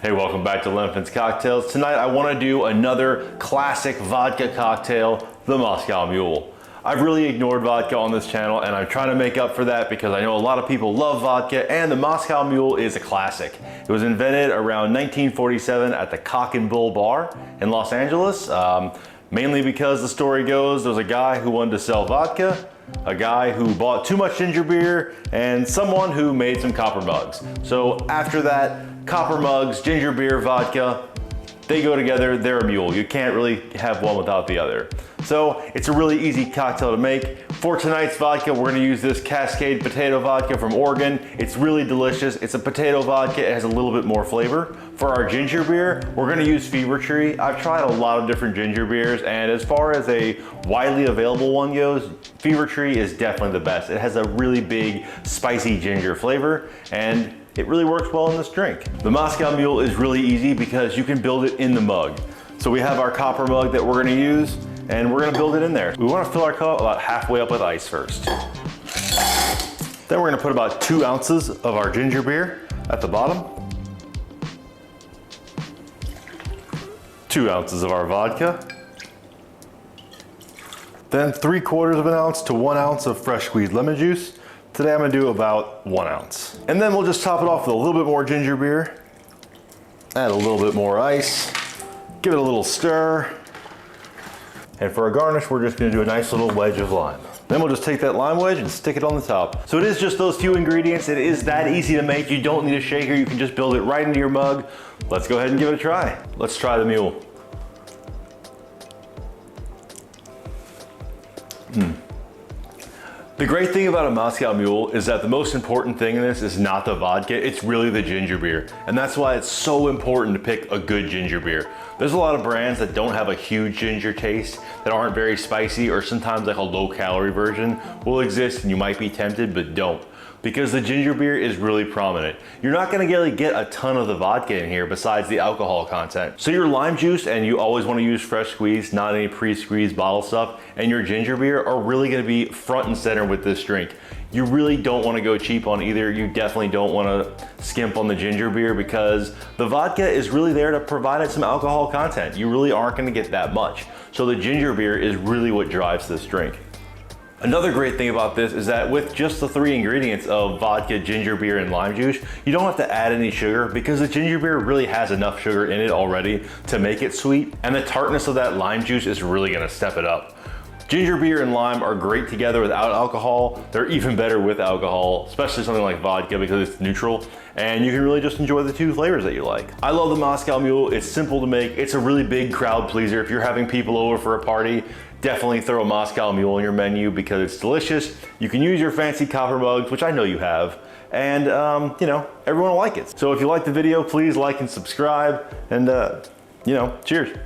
Hey, welcome back to Lenfant's Cocktails. Tonight I want to do another classic vodka cocktail, the Moscow Mule. I've really ignored vodka on this channel and I'm trying to make up for that because I know a lot of people love vodka and the Moscow Mule is a classic. It was invented around 1947 at the Cock and Bull Bar in Los Angeles. Mainly because the story goes there was a guy who wanted to sell vodka, a guy who bought too much ginger beer, and someone who made some copper mugs. So after that, copper mugs, ginger beer, vodka, they go together, they're a mule. You can't really have one without the other. So it's a really easy cocktail to make. For tonight's vodka, we're gonna use this Cascade potato vodka from Oregon. It's really delicious. It's a potato vodka, it has a little bit more flavor. For our ginger beer, we're gonna use Fever Tree. I've tried a lot of different ginger beers, and as far as a widely available one goes, Fever Tree is definitely the best. It has a really big, spicy ginger flavor, and it really works well in this drink. The Moscow Mule is really easy because you can build it in the mug. So we have our copper mug that we're gonna use, and we're gonna build it in there. We wanna fill our cup about halfway up with ice first. Then we're gonna put about 2 ounces of our ginger beer at the bottom. 2 ounces of our vodka. Then 3/4 of an ounce to 1 ounce of fresh squeezed lemon juice. Today I'm gonna do about 1 ounce. And then we'll just top it off with a little bit more ginger beer. Add a little bit more ice. Give it a little stir. And for a garnish, we're just gonna do a nice little wedge of lime. Then we'll just take that lime wedge and stick it on the top. So it is just those few ingredients. It is that easy to make. You don't need a shaker. You can just build it right into your mug. Let's go ahead and give it a try. Let's try the Mule. The great thing about a Moscow Mule is that the most important thing in this is not the vodka, it's really the ginger beer. And that's why it's so important to pick a good ginger beer. There's a lot of brands that don't have a huge ginger taste, that aren't very spicy, or sometimes like a low calorie version will exist and you might be tempted, but don't. Because the ginger beer is really prominent. You're not gonna really get a ton of the vodka in here besides the alcohol content. So your lime juice, and you always wanna use fresh squeezed, not any pre-squeezed bottle stuff, and your ginger beer are really gonna be front and center with this drink. You really don't wanna go cheap on either. You definitely don't wanna skimp on the ginger beer because the vodka is really there to provide it some alcohol content. You really aren't gonna get that much. So the ginger beer is really what drives this drink. Another great thing about this is that with just the 3 ingredients of vodka, ginger beer, and lime juice, you don't have to add any sugar because the ginger beer really has enough sugar in it already to make it sweet, and the tartness of that lime juice is really gonna step it up. Ginger beer and lime are great together without alcohol. They're even better with alcohol, especially something like vodka because it's neutral, and you can really just enjoy the 2 flavors that you like. I love the Moscow Mule. It's simple to make. It's a really big crowd pleaser. If you're having people over for a party, definitely throw a Moscow Mule on your menu because it's delicious. You can use your fancy copper mugs, which I know you have, and you know, everyone will like it. So if you like the video, please like and subscribe, and cheers.